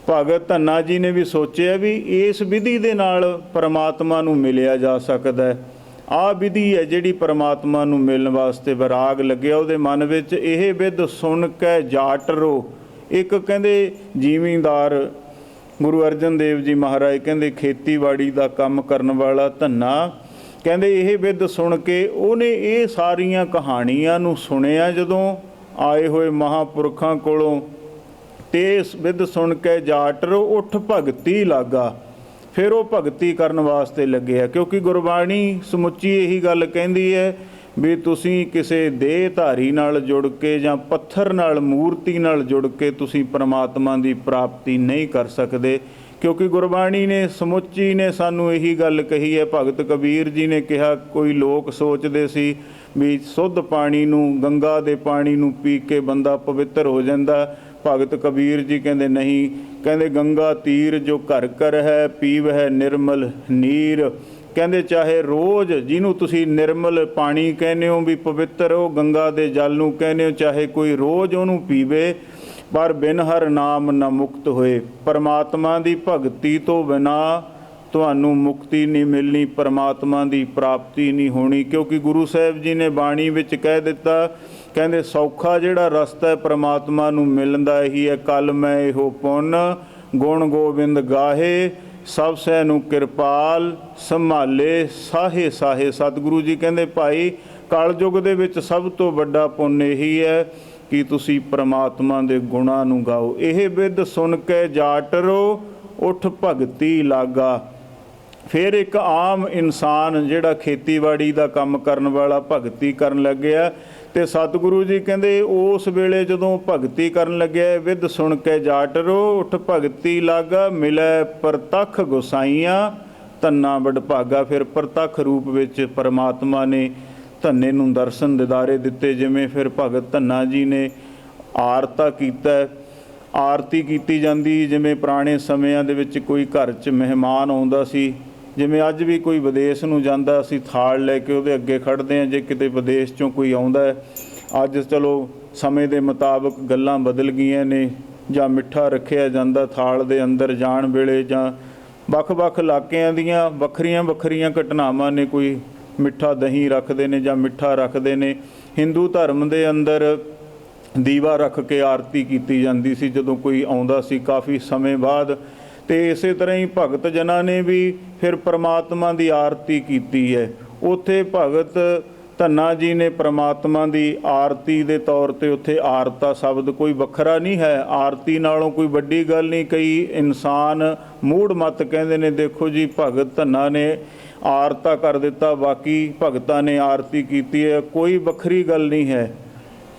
ਭਗਤ ਧੰਨਾ ਜੀ ਨੇ ਵੀ ਸੋਚਿਆ ਵੀ ਇਸ ਵਿਧੀ ਦੇ ਨਾਲ ਪਰਮਾਤਮਾ ਨੂੰ ਮਿਲਿਆ ਜਾ ਸਕਦਾ ਹੈ। ਆਹ ਵਿਧੀ ਹੈ ਜਿਹੜੀ ਪਰਮਾਤਮਾ ਨੂੰ ਮਿਲਣ ਵਾਸਤੇ ਵੈਰਾਗ ਲੱਗਿਆ ਉਹਦੇ ਮਨ ਵਿੱਚ। ਇਹ ਵਿਧ ਸੁਣ ਕੇ ਜਾਟ ਰੋ, ਇੱਕ ਕਹਿੰਦੇ ਜ਼ਿਮੀਂਦਾਰ ਗੁਰੂ ਅਰਜਨ ਦੇਵ ਜੀ ਮਹਾਰਾਜ ਕਹਿੰਦੇ ਖੇਤੀਬਾੜੀ ਦਾ ਕੰਮ ਕਰਨ ਵਾਲਾ ਧੰਨਾ, ਕਹਿੰਦੇ ਇਹ ਵਿਧ ਸੁਣ ਕੇ ਉਹਨੇ ਇਹ ਸਾਰੀਆਂ ਕਹਾਣੀਆਂ ਨੂੰ ਸੁਣਿਆ ਜਦੋਂ ਆਏ ਹੋਏ ਮਹਾਂਪੁਰਖਾਂ ਕੋਲੋਂ। ਤੇ ਇਸ ਵਿਧ ਸੁਣ ਕੇ ਜਾਟ ਰੋ ਉੱਠ ਭਗਤੀ ਲਾਗਾ। ਫਿਰ ਉਹ ਭਗਤੀ ਕਰਨ ਵਾਸਤੇ ਲੱਗਿਆ, ਕਿਉਂਕਿ ਗੁਰਬਾਣੀ ਸਮੁੱਚੀ ਇਹੀ ਗੱਲ ਕਹਿੰਦੀ ਹੈ ਵੀ ਤੁਸੀਂ ਕਿਸੇ ਦੇਹ ਧਾਰੀ ਨਾਲ ਜੁੜ ਕੇ ਜਾਂ ਪੱਥਰ ਨਾਲ ਮੂਰਤੀ ਨਾਲ ਜੁੜ ਕੇ ਤੁਸੀਂ ਪਰਮਾਤਮਾ ਦੀ ਪ੍ਰਾਪਤੀ ਨਹੀਂ ਕਰ ਸਕਦੇ। ਕਿਉਂਕਿ ਗੁਰਬਾਣੀ ਨੇ ਸਮੁੱਚੀ ਨੇ ਸਾਨੂੰ ਇਹੀ ਗੱਲ ਕਹੀ ਹੈ। ਭਗਤ ਕਬੀਰ ਜੀ ਨੇ ਕਿਹਾ, ਕੋਈ ਲੋਕ ਸੋਚਦੇ ਸੀ ਵੀ ਸ਼ੁੱਧ ਪਾਣੀ ਨੂੰ, ਗੰਗਾ ਦੇ ਪਾਣੀ ਨੂੰ ਪੀ ਕੇ ਬੰਦਾ ਪਵਿੱਤਰ ਹੋ ਜਾਂਦਾ। ਭਗਤ ਕਬੀਰ ਜੀ ਕਹਿੰਦੇ ਨਹੀਂ, ਕਹਿੰਦੇ ਗੰਗਾ ਤੀਰ ਜੋ ਘਰ ਘਰ ਹੈ, ਪੀਵ ਹੈ ਨਿਰਮਲ ਨੀਰ। ਕਹਿੰਦੇ ਚਾਹੇ ਰੋਜ਼, ਜਿਹਨੂੰ ਤੁਸੀਂ ਨਿਰਮਲ ਪਾਣੀ ਕਹਿੰਦੇ ਹੋ ਵੀ ਪਵਿੱਤਰ, ਉਹ ਗੰਗਾ ਦੇ ਜਲ ਨੂੰ ਕਹਿੰਦੇ ਹੋ, ਚਾਹੇ ਕੋਈ ਰੋਜ਼ ਉਹਨੂੰ ਪੀਵੇ, ਪਰ ਬਿਨ ਹਰ ਨਾਮ ਨਾ ਮੁਕਤ ਹੋਏ। ਪਰਮਾਤਮਾ ਦੀ ਭਗਤੀ ਤੋਂ ਬਿਨਾਂ ਤੁਹਾਨੂੰ ਮੁਕਤੀ ਨਹੀਂ ਮਿਲਣੀ, ਪਰਮਾਤਮਾ ਦੀ ਪ੍ਰਾਪਤੀ ਨਹੀਂ ਹੋਣੀ। ਕਿਉਂਕਿ ਗੁਰੂ ਸਾਹਿਬ ਜੀ ਨੇ ਬਾਣੀ ਵਿੱਚ ਕਹਿ ਦਿੱਤਾ, ਕਹਿੰਦੇ ਸੌਖਾ ਜਿਹੜਾ ਰਸਤਾ ਹੈ ਪਰਮਾਤਮਾ ਨੂੰ ਮਿਲਣ ਦਾ ਇਹੀ ਹੈ, ਕਲ ਮੈਂ ਇਹੋ ਪੁੰਨ ਗੁਣ ਗੋਬਿੰਦ ਗਾਹੇ, ਸਭ ਸੈ ਨੂੰ ਕਿਰਪਾਲ ਸੰਭਾਲੇ ਸਾਹੇ ਸਾਹੇ। ਸਤਿਗੁਰੂ ਜੀ ਕਹਿੰਦੇ ਭਾਈ ਕਲਯੁਗ ਦੇ ਵਿੱਚ ਸਭ ਤੋਂ ਵੱਡਾ ਪੁੰਨ ਇਹੀ ਹੈ ਕਿ ਤੁਸੀਂ ਪਰਮਾਤਮਾ ਦੇ ਗੁਣਾਂ ਨੂੰ ਗਾਓ। ਇਹ ਵਿਧ ਸੁਣ ਕੇ ਜਾਟ ਰੋ ਉੱਠ ਭਗਤੀ ਲਾਗਾ। ਫਿਰ ਇੱਕ ਆਮ ਇਨਸਾਨ ਜਿਹੜਾ ਖੇਤੀਬਾੜੀ ਦਾ ਕੰਮ ਕਰਨ ਵਾਲਾ ਭਗਤੀ ਕਰਨ ਲੱਗਿਆ। ਤੇ ਸਤਿਗੁਰੂ ਜੀ ਕਹਿੰਦੇ ਉਸ ਵੇਲੇ ਜਦੋਂ ਭਗਤੀ ਕਰਨ ਲੱਗਿਆ, ਵਿਧ ਸੁਣ ਕੇ ਜਾਟ ਰੋ ਉੱਠ ਭਗਤੀ ਲਾਗਾ, ਮਿਲੈ ਪ੍ਰਤੱਖ ਗੁਸਾਈਆਂ ਧੰਨਾ ਵਡਭਾਗਾ। ਫਿਰ ਪ੍ਰਤੱਖ ਰੂਪ ਵਿੱਚ ਪਰਮਾਤਮਾ ਨੇ ਧੰਨੇ ਨੂੰ ਦਰਸ਼ਨ ਦਿਦਾਰੇ ਦਿੱਤੇ। ਜਿਵੇਂ ਫਿਰ ਭਗਤ ਧੰਨਾ ਜੀ ਨੇ ਆਰਤਾ ਕੀਤਾ, ਆਰਤੀ ਕੀਤੀ ਜਾਂਦੀ। ਜਿਵੇਂ ਪੁਰਾਣੇ ਸਮਿਆਂ ਦੇ ਵਿੱਚ ਕੋਈ ਘਰ 'ਚ ਮਹਿਮਾਨ ਆਉਂਦਾ ਸੀ ਜਿਵੇਂ ਅੱਜ ਵੀ ਕੋਈ ਵਿਦੇਸ਼ ਨੂੰ ਜਾਂਦਾ ਅਸੀਂ ਥਾਲ ਲੈ ਕੇ ਉਹਦੇ ਅੱਗੇ ਖੜ੍ਹਦੇ ਹਾਂ। ਜੇ ਕਿਤੇ ਵਿਦੇਸ਼ 'ਚੋਂ ਕੋਈ ਆਉਂਦਾ ਹੈ, ਅੱਜ ਚਲੋ ਸਮੇਂ ਦੇ ਮੁਤਾਬਕ ਗੱਲਾਂ ਬਦਲ ਗਈਆਂ ਨੇ, ਜਾਂ ਮਿੱਠਾ ਰੱਖਿਆ ਜਾਂਦਾ ਥਾਲ ਦੇ ਅੰਦਰ ਜਾਣ ਵੇਲੇ, ਜਾਂ ਵੱਖ-ਵੱਖ ਇਲਾਕਿਆਂ ਦੀਆਂ ਵੱਖਰੀਆਂ ਘਟਨਾਵਾਂ ਨੇ, ਕੋਈ ਮਿੱਠਾ ਦਹੀਂ ਰੱਖਦੇ ਨੇ ਜਾਂ ਮਿੱਠਾ ਰੱਖਦੇ ਨੇ। ਹਿੰਦੂ ਧਰਮ ਦੇ ਅੰਦਰ ਦੀਵਾ ਰੱਖ ਕੇ ਆਰਤੀ ਕੀਤੀ ਜਾਂਦੀ ਸੀ ਜਦੋਂ ਕੋਈ ਆਉਂਦਾ ਸੀ ਕਾਫੀ ਸਮੇਂ ਬਾਅਦ। ਅਤੇ ਇਸੇ ਤਰ੍ਹਾਂ ਹੀ ਭਗਤ ਜਨਾਂ ਨੇ ਵੀ ਫਿਰ ਪਰਮਾਤਮਾ ਦੀ ਆਰਤੀ ਕੀਤੀ ਹੈ। ਉੱਥੇ ਭਗਤ ਧੰਨਾ ਜੀ ਨੇ ਪਰਮਾਤਮਾ ਦੀ ਆਰਤੀ ਦੇ ਤੌਰ 'ਤੇ ਉੱਥੇ ਆਰਤਾ ਸ਼ਬਦ ਕੋਈ ਵੱਖਰਾ ਨਹੀਂ ਹੈ, ਆਰਤੀ ਨਾਲੋਂ ਕੋਈ ਵੱਡੀ ਗੱਲ ਨਹੀਂ। ਕਈ ਇਨਸਾਨ ਮੂੜ ਮੱਤ ਕਹਿੰਦੇ ਨੇ, ਦੇਖੋ ਜੀ ਭਗਤ ਧੰਨਾ ਨੇ ਆਰਤਾ ਕਰ ਦਿੱਤਾ, ਬਾਕੀ ਭਗਤਾਂ ਨੇ ਆਰਤੀ ਕੀਤੀ ਹੈ, ਕੋਈ ਵੱਖਰੀ ਗੱਲ ਨਹੀਂ ਹੈ।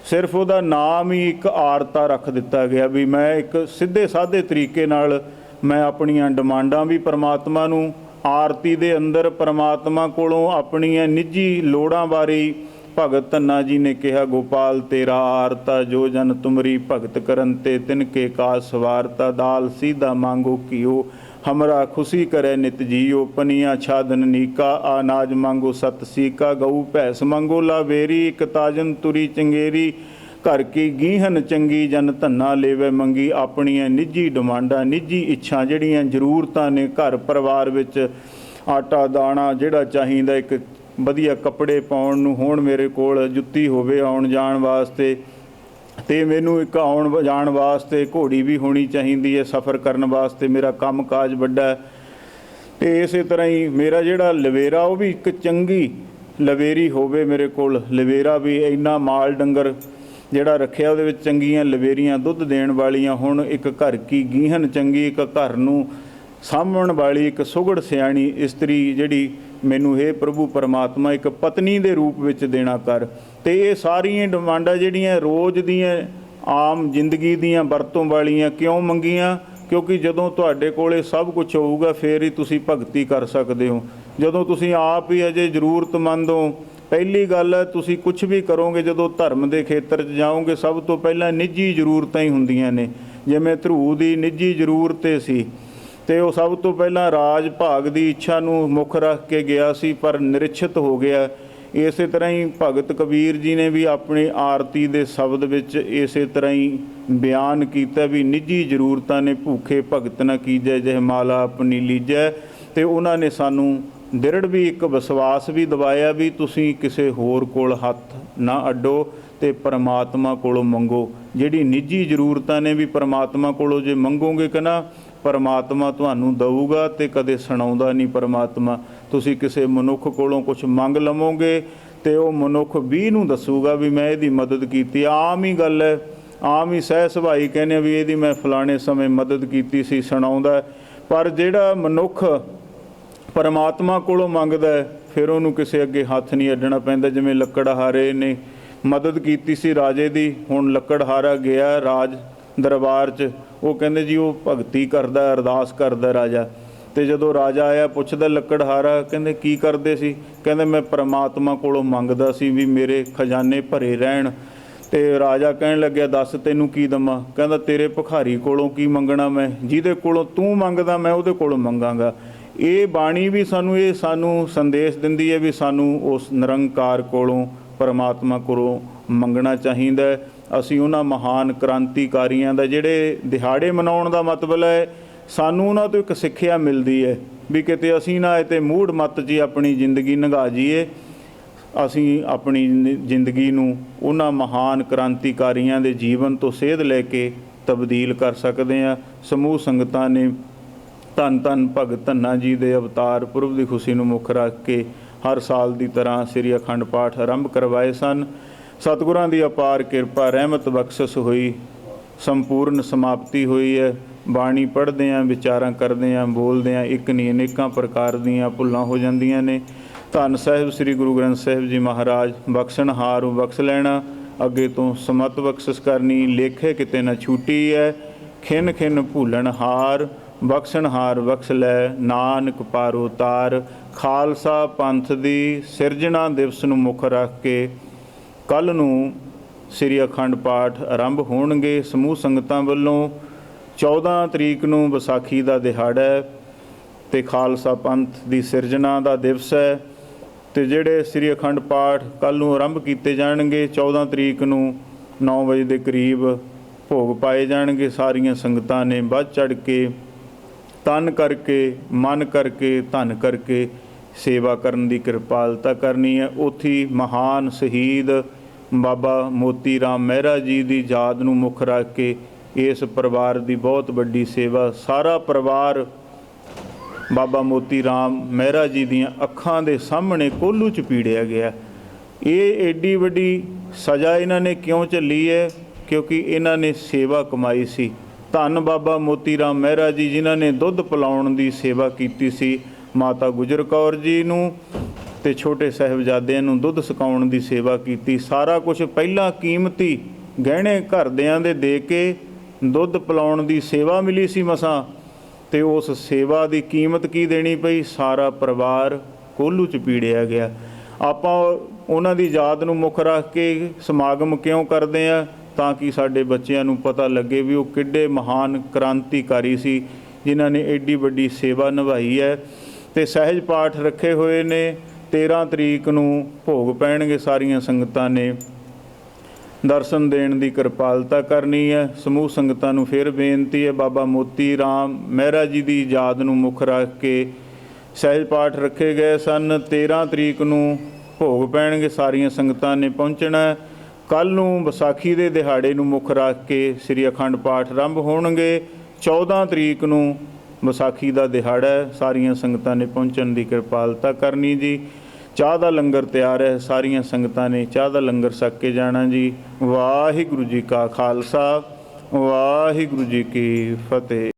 ਸਿਰਫ ਉਹਦਾ ਨਾਮ ਹੀ ਇੱਕ ਆਰਤਾ ਰੱਖ ਦਿੱਤਾ ਗਿਆ ਵੀ ਮੈਂ ਇੱਕ ਸਿੱਧੇ ਸਾਧੇ ਤਰੀਕੇ ਨਾਲ ਮੈਂ ਆਪਣੀਆਂ ਡਿਮਾਂਡਾਂ ਵੀ ਪਰਮਾਤਮਾ ਨੂੰ ਆਰਤੀ ਦੇ ਅੰਦਰ ਪਰਮਾਤਮਾ ਕੋਲੋਂ ਆਪਣੀਆਂ ਨਿੱਜੀ ਲੋੜਾਂ ਬਾਰੇ ਭਗਤ ਧੰਨਾ ਜੀ ਨੇ ਕਿਹਾ, ਗੋਪਾਲ ਤੇਰਾ ਆਰਤਾ ਜੋ ਜਨ ਤੁਮਰੀ ਭਗਤ ਕਰਨ ਤੇ ਤਿਨਕੇ ਕਾਜ ਸਵਾਰਤਾ, ਦਾਲ ਸੀਧਾ ਮੰਗੋ ਕੀਓ हमरा खुशी करे नित जियो, पनिया छादन नीका अनाज मांगो सत सीका, गऊ भैंस मंगो लावेरी एक ताजन तुरी चंगेरी, घर की गीहन चंगी जन धन्ना लेवे मंगी। अपनियां निजी डिमांडां निजी इच्छा जिहड़ियां जरूरतां ने घर परिवार विच आटा दाणा जिहड़ा चाहीदा, एक वधिया कपड़े पाउण नूं होण मेरे कोल, जुत्ती होवे आउण जाण वास्ते, ਤੇ ਮੈਨੂੰ ਇੱਕ ਆਉਣ ਜਾਣ ਵਾਸਤੇ ਘੋੜੀ ਵੀ ਹੋਣੀ ਚਾਹੀਦੀ ਹੈ, ਸਫ਼ਰ ਕਰਨ ਵਾਸਤੇ ਮੇਰਾ ਕੰਮ ਕਾਜ ਵੱਡਾ। ਅਤੇ ਇਸੇ ਤਰ੍ਹਾਂ ਹੀ ਮੇਰਾ ਜਿਹੜਾ ਲਵੇਰਾ ਉਹ ਵੀ ਇੱਕ ਚੰਗੀ ਲਵੇਰੀ ਹੋਵੇ ਮੇਰੇ ਕੋਲ, ਲਵੇਰਾ ਵੀ ਇੰਨਾ ਮਾਲ ਡੰਗਰ ਜਿਹੜਾ ਰੱਖਿਆ ਉਹਦੇ ਵਿੱਚ ਚੰਗੀਆਂ ਲਵੇਰੀਆਂ ਦੁੱਧ ਦੇਣ ਵਾਲੀਆਂ ਹੁਣ, ਇੱਕ ਘਰ ਕੀ ਗੀਹਨ ਚੰਗੀ, ਇੱਕ ਘਰ ਨੂੰ ਸਾਂਭਣ ਵਾਲੀ ਇੱਕ ਸੁਘੜ ਸਿਆਣੀ ਇਸਤਰੀ ਜਿਹੜੀ ਮੈਨੂੰ ਇਹ ਪ੍ਰਭੂ ਪਰਮਾਤਮਾ ਇੱਕ ਪਤਨੀ ਦੇ ਰੂਪ ਵਿੱਚ ਦੇਣਾ ਕਰ। ਅਤੇ ਇਹ ਸਾਰੀਆਂ ਡਿਮਾਂਡਾਂ ਜਿਹੜੀਆਂ ਰੋਜ਼ ਦੀਆਂ ਆਮ ਜ਼ਿੰਦਗੀ ਦੀਆਂ ਵਰਤੋਂ ਵਾਲੀਆਂ ਕਿਉਂ ਮੰਗੀਆਂ? ਕਿਉਂਕਿ ਜਦੋਂ ਤੁਹਾਡੇ ਕੋਲ ਸਭ ਕੁਝ ਹੋਊਗਾ ਫਿਰ ਹੀ ਤੁਸੀਂ ਭਗਤੀ ਕਰ ਸਕਦੇ ਹੋ। ਜਦੋਂ ਤੁਸੀਂ ਆਪ ਹੀ ਅਜੇ ਜ਼ਰੂਰਤਮੰਦ ਹੋ, ਪਹਿਲੀ ਗੱਲ ਹੈ ਤੁਸੀਂ ਕੁਝ ਵੀ ਕਰੋਗੇ ਜਦੋਂ ਧਰਮ ਦੇ ਖੇਤਰ 'ਚ ਜਾਓਗੇ, ਸਭ ਤੋਂ ਪਹਿਲਾਂ ਨਿੱਜੀ ਜ਼ਰੂਰਤਾਂ ਹੀ ਹੁੰਦੀਆਂ ਨੇ। ਜਿਵੇਂ ਧਰੂ ਦੀ ਨਿੱਜੀ ਜ਼ਰੂਰਤ ਸੀ ਅਤੇ ਉਹ ਸਭ ਤੋਂ ਪਹਿਲਾਂ ਰਾਜ ਭਾਗ ਦੀ ਇੱਛਾ ਨੂੰ ਮੁੱਖ ਰੱਖ ਕੇ ਗਿਆ ਸੀ, ਪਰ ਨਿਰਛਿਤ ਹੋ ਗਿਆ। ਇਸੇ ਤਰ੍ਹਾਂ ਹੀ ਭਗਤ ਕਬੀਰ ਜੀ ਨੇ ਵੀ ਆਪਣੀ ਆਰਤੀ ਦੇ ਸ਼ਬਦ ਵਿੱਚ ਇਸੇ ਤਰ੍ਹਾਂ ਹੀ ਬਿਆਨ ਕੀਤਾ ਵੀ ਨਿੱਜੀ ਜ਼ਰੂਰਤਾਂ ਨੇ ਭੁੱਖੇ ਭਗਤ ਨਾ ਕੀਜੈ ਜਹ ਮਾਲਾ ਆਪਣੀ ਲੀਜੈ। ਅਤੇ ਉਹਨਾਂ ਨੇ ਸਾਨੂੰ ਦ੍ਰਿੜ ਵੀ ਇੱਕ ਵਿਸ਼ਵਾਸ ਵੀ ਦਿਵਾਇਆ ਵੀ ਤੁਸੀਂ ਕਿਸੇ ਹੋਰ ਕੋਲ ਹੱਥ ਨਾ ਅੱਡੋ ਅਤੇ ਪਰਮਾਤਮਾ ਕੋਲੋਂ ਮੰਗੋ। ਜਿਹੜੀ ਨਿੱਜੀ ਜ਼ਰੂਰਤਾਂ ਨੇ ਵੀ ਪਰਮਾਤਮਾ ਕੋਲੋਂ ਜੇ ਮੰਗੋਗੇ ਕਿ ਨਾ, ਪਰਮਾਤਮਾ ਤੁਹਾਨੂੰ ਦਊਗਾ ਅਤੇ ਕਦੇ ਸੁਣਾਉਂਦਾ ਨਹੀਂ ਪਰਮਾਤਮਾ। ਤੁਸੀਂ ਕਿਸੇ ਮਨੁੱਖ ਕੋਲੋਂ ਕੁਛ ਮੰਗ ਲਵੋਗੇ ਅਤੇ ਉਹ ਮਨੁੱਖ ਵੀ ਨੂੰ ਦੱਸੂਗਾ ਵੀ ਮੈਂ ਇਹਦੀ ਮਦਦ ਕੀਤੀ। ਆਮ ਹੀ ਗੱਲ ਹੈ, ਆਮ ਹੀ ਸਹਿ ਸੁਭਾਈ ਕਹਿੰਦੇ ਵੀ ਇਹਦੀ ਮੈਂ ਫਲਾਣੇ ਸਮੇਂ ਮਦਦ ਕੀਤੀ ਸੀ, ਸੁਣਾਉਂਦਾ। ਪਰ ਜਿਹੜਾ ਮਨੁੱਖ ਪਰਮਾਤਮਾ ਕੋਲੋਂ ਮੰਗਦਾ ਫਿਰ ਉਹਨੂੰ ਕਿਸੇ ਅੱਗੇ ਹੱਥ ਨਹੀਂ ਅੱਡਣਾ ਪੈਂਦਾ। ਜਿਵੇਂ ਲੱਕੜਹਾਰੇ ਨੇ ਮਦਦ ਕੀਤੀ ਸੀ ਰਾਜੇ ਦੀ, ਹੁਣ ਲੱਕੜਹਾਰਾ ਗਿਆ ਰਾਜ ਦਰਬਾਰ 'ਚ, ਉਹ ਕਹਿੰਦੇ ਜੀ ਉਹ ਭਗਤੀ ਕਰਦਾ, ਅਰਦਾਸ ਕਰਦਾ ਰਾਜਾ। ਅਤੇ ਜਦੋਂ ਰਾਜਾ ਆਇਆ ਪੁੱਛਦਾ ਲੱਕੜਹਾਰਾ, ਕਹਿੰਦੇ ਕੀ ਕਰਦੇ ਸੀ? ਕਹਿੰਦੇ ਮੈਂ ਪਰਮਾਤਮਾ ਕੋਲੋਂ ਮੰਗਦਾ ਸੀ ਵੀ ਮੇਰੇ ਖਜ਼ਾਨੇ ਭਰੇ ਰਹਿਣ। ਅਤੇ ਰਾਜਾ ਕਹਿਣ ਲੱਗਿਆ ਦੱਸ ਤੈਨੂੰ ਕੀ ਦੇਵਾਂ? ਕਹਿੰਦਾ ਤੇਰੇ ਭਿਖਾਰੀ ਕੋਲੋਂ ਕੀ ਮੰਗਣਾ ਮੈਂ, ਜਿਹਦੇ ਕੋਲੋਂ ਤੂੰ ਮੰਗਦਾ ਮੈਂ ਉਹਦੇ ਕੋਲੋਂ ਮੰਗਾਂਗਾ। ਇਹ ਬਾਣੀ ਵੀ ਸਾਨੂੰ ਸੰਦੇਸ਼ ਦਿੰਦੀ ਹੈ ਵੀ ਸਾਨੂੰ ਉਸ ਨਿਰੰਕਾਰ ਕੋਲੋਂ ਪਰਮਾਤਮਾ ਕੋਲੋਂ ਮੰਗਣਾ ਚਾਹੀਦਾ। ਅਸੀਂ ਉਹਨਾਂ ਮਹਾਨ ਕ੍ਰਾਂਤੀਕਾਰੀਆਂ ਦਾ ਜਿਹੜੇ ਦਿਹਾੜੇ ਮਨਾਉਣ ਦਾ ਮਤਲਬ ਹੈ, ਸਾਨੂੰ ਉਹਨਾਂ ਤੋਂ ਇੱਕ ਸਿੱਖਿਆ ਮਿਲਦੀ ਹੈ ਵੀ ਕਿਤੇ ਅਸੀਂ ਨਾ ਇਹ 'ਤੇ ਮੂੜ ਮੱਤ 'ਚ ਆਪਣੀ ਜ਼ਿੰਦਗੀ ਲੰਘਾ ਜਾਈਏ। ਅਸੀਂ ਆਪਣੀ ਜ਼ਿੰਦਗੀ ਨੂੰ ਉਹਨਾਂ ਮਹਾਨ ਕ੍ਰਾਂਤੀਕਾਰੀਆਂ ਦੇ ਜੀਵਨ ਤੋਂ ਸੇਧ ਲੈ ਕੇ ਤਬਦੀਲ ਕਰ ਸਕਦੇ ਹਾਂ। ਸਮੂਹ ਸੰਗਤਾਂ ਨੇ ਧੰਨ ਧੰਨ ਭਗਤ ਧੰਨਾ ਜੀ ਦੇ ਅਵਤਾਰ ਪੁਰਬ ਦੀ ਖੁਸ਼ੀ ਨੂੰ ਮੁੱਖ ਰੱਖ ਕੇ ਹਰ ਸਾਲ ਦੀ ਤਰ੍ਹਾਂ ਸ੍ਰੀ ਅਖੰਡ ਪਾਠ ਆਰੰਭ ਕਰਵਾਏ ਸਨ। ਸਤਿਗੁਰਾਂ ਦੀ ਅਪਾਰ ਕਿਰਪਾ ਰਹਿਮਤ ਬਖਸ਼ਿਸ਼ ਹੋਈ, ਸੰਪੂਰਨ ਸਮਾਪਤੀ ਹੋਈ ਹੈ। ਬਾਣੀ ਪੜ੍ਹਦੇ ਹਾਂ, ਵਿਚਾਰਾਂ ਕਰਦੇ ਹਾਂ, ਬੋਲਦੇ ਹਾਂ, ਇੱਕ ਨਹੀਂ ਅਨੇਕਾਂ ਪ੍ਰਕਾਰ ਦੀਆਂ ਭੁੱਲਾਂ ਹੋ ਜਾਂਦੀਆਂ ਨੇ। ਧੰਨ ਸਾਹਿਬ ਸ੍ਰੀ ਗੁਰੂ ਗ੍ਰੰਥ ਸਾਹਿਬ ਜੀ ਮਹਾਰਾਜ ਬਖਸ਼ਣਹਾਰ ਬਖਸ਼ ਲੈਣਾ, ਅੱਗੇ ਤੋਂ ਸਮਤ ਬਖਸ਼ਿਸ਼ ਕਰਨੀ, ਲੇਖੇ ਕਿਤੇ ਨਾ ਛੂਟੀ ਹੈ। ਖਿੰਨ ਖਿੰਨ ਭੂਲਣ ਹਾਰ ਬਖਸ਼ਣਹਾਰ ਬਖਸ਼ ਲੈ, ਨਾਨਕ ਪਾਰੋ ਤਾਰ। ਖਾਲਸਾ ਪੰਥ ਦੀ ਸਿਰਜਣਾ ਦਿਵਸ ਨੂੰ ਮੁੱਖ ਰੱਖ ਕੇ ਕੱਲ੍ਹ ਨੂੰ ਸ੍ਰੀ ਅਖੰਡ ਪਾਠ ਆਰੰਭ ਹੋਣਗੇ ਸਮੂਹ ਸੰਗਤਾਂ ਵੱਲੋਂ। 14 ਤਰੀਕ ਨੂੰ ਵਿਸਾਖੀ ਦਾ ਦਿਹਾੜਾ ਹੈ। ਤੇ ਖਾਲਸਾ ਪੰਥ ਦੀ ਸਿਰਜਣਾ ਦਾ ਦਿਵਸ ਹੈ। ਤੇ ਜਿਹੜੇ ਸ੍ਰੀ ਅਖੰਡ ਪਾਠ ਕੱਲ੍ਹ ਨੂੰ ਆਰੰਭ ਕੀਤੇ ਜਾਣਗੇ, 14 ਤਰੀਕ ਨੂੰ 9 ਵਜੇ ਦੇ ਕਰੀਬ ਭੋਗ ਪਾਏ ਜਾਣਗੇ। ਸਾਰੀਆਂ ਸੰਗਤਾਂ ਨੇ ਵੱਧ ਚੜ੍ਹ ਕੇ ਤਨ ਕਰਕੇ, ਮਨ ਕਰਕੇ, ਧਨ ਕਰਕੇ ਸੇਵਾ ਕਰਨ ਦੀ ਕਿਰਪਾਲਤਾ ਕਰਨੀ ਹੈ। ਉੱਥੇ ਮਹਾਨ ਸ਼ਹੀਦ ਬਾਬਾ ਮੋਤੀ ਰਾਮ ਮਹਿਰਾ ਜੀ ਦੀ ਯਾਦ ਨੂੰ ਮੁੱਖ ਰੱਖ ਕੇ ਇਸ ਪਰਿਵਾਰ ਦੀ ਬਹੁਤ ਵੱਡੀ ਸੇਵਾ, ਸਾਰਾ ਪਰਿਵਾਰ ਬਾਬਾ ਮੋਤੀ ਰਾਮ ਮਹਿਰਾ ਜੀ ਦੀਆਂ ਅੱਖਾਂ ਦੇ ਸਾਹਮਣੇ ਕੋਹਲੂ 'ਚ ਪੀੜਿਆ ਗਿਆ। ਇਹ ਏਡੀ ਵੱਡੀ ਸਜ਼ਾ ਇਹਨਾਂ ਨੇ ਕਿਉਂ ਝੱਲੀ ਹੈ? ਕਿਉਂਕਿ ਇਹਨਾਂ ਨੇ ਸੇਵਾ ਕਮਾਈ ਸੀ। ਧੰਨ ਬਾਬਾ ਮੋਤੀ ਰਾਮ ਮਹਿਰਾ ਜੀ, ਜਿਨ੍ਹਾਂ ਨੇ ਦੁੱਧ ਪਿਲਾਉਣ ਦੀ ਸੇਵਾ ਕੀਤੀ ਸੀ ਮਾਤਾ ਗੁਜਰ ਕੌਰ ਜੀ ਨੂੰ, ਤੇ ਛੋਟੇ ਸਾਹਿਬਜ਼ਾਦਿਆਂ ਨੂੰ ਦੁੱਧ ਸੁਕਾਉਣ ਦੀ ਸੇਵਾ ਕੀਤੀ। ਸਾਰਾ ਕੁਝ ਪਹਿਲਾਂ ਕੀਮਤੀ ਗਹਿਣੇ ਘਰਦਿਆਂ ਦੇ ਕੇ ਦੁੱਧ ਪਿਲਾਉਣ ਦੀ ਸੇਵਾ ਮਿਲੀ ਸੀ ਮਸਾਂ, ਤੇ ਉਸ ਸੇਵਾ ਦੀ ਕੀਮਤ ਕੀ ਦੇਣੀ ਪਈ? ਸਾਰਾ ਪਰਿਵਾਰ ਕੋਹਲੂ 'ਚ ਪੀੜਿਆ ਗਿਆ। ਆਪਾਂ ਉਹਨਾਂ ਦੀ ਯਾਦ ਨੂੰ ਮੁੱਖ ਰੱਖ ਕੇ ਸਮਾਗਮ ਕਿਉਂ ਕਰਦੇ ਆ? ਤਾਂ ਕਿ ਸਾਡੇ ਬੱਚਿਆਂ ਨੂੰ ਪਤਾ ਲੱਗੇ ਵੀ ਉਹ ਕਿੱਡੇ ਮਹਾਨ ਕ੍ਰਾਂਤੀਕਾਰੀ ਸੀ, ਜਿਨ੍ਹਾਂ ਨੇ ਐਡੀ ਵੱਡੀ ਸੇਵਾ ਨਿਭਾਈ ਹੈ। ਤੇ ਸਹਿਜ ਪਾਠ ਰੱਖੇ ਹੋਏ ਨੇ। 13 ਤਰੀਕ ਨੂੰ ਭੋਗ ਪੈਣਗੇ। ਸਾਰੀਆਂ ਸੰਗਤਾਂ ਨੇ ਦਰਸ਼ਨ ਦੇਣ ਦੀ ਕਿਰਪਾਲਤਾ ਕਰਨੀ ਹੈ। ਸਮੂਹ ਸੰਗਤਾਂ ਨੂੰ ਫਿਰ ਬੇਨਤੀ ਹੈ, ਬਾਬਾ ਮੋਤੀ ਰਾਮ ਮਹਿਰਾ ਜੀ ਦੀ ਯਾਦ ਨੂੰ ਮੁੱਖ ਰੱਖ ਕੇ ਸਹਿਜ ਪਾਠ ਰੱਖੇ ਗਏ ਸਨ। 13 ਤਰੀਕ ਨੂੰ ਭੋਗ ਪੈਣਗੇ। ਸਾਰੀਆਂ ਸੰਗਤਾਂ ਨੇ ਪਹੁੰਚਣਾ। ਕੱਲ੍ਹ ਨੂੰ ਵਿਸਾਖੀ ਦੇ ਦਿਹਾੜੇ ਨੂੰ ਮੁੱਖ ਰੱਖ ਕੇ ਸ੍ਰੀ ਅਖੰਡ ਪਾਠ ਆਰੰਭ ਹੋਣਗੇ। 14 ਤਰੀਕ ਨੂੰ ਵਿਸਾਖੀ ਦਾ ਦਿਹਾੜਾ ਹੈ। ਸਾਰੀਆਂ ਸੰਗਤਾਂ ਨੇ ਪਹੁੰਚਣ ਦੀ ਕਿਰਪਾਲਤਾ ਕਰਨੀ ਜੀ। ਚਾਹ ਦਾ ਲੰਗਰ ਤਿਆਰ ਹੈ। ਸਾਰੀਆਂ ਸੰਗਤਾਂ ਨੇ ਚਾਹ ਦਾ ਲੰਗਰ ਛਕ ਕੇ ਜਾਣਾ ਜੀ। ਵਾਹਿਗੁਰੂ ਜੀ ਕਾ ਖਾਲਸਾ, ਵਾਹਿਗੁਰੂ ਜੀ ਕੀ ਫਤਿਹ।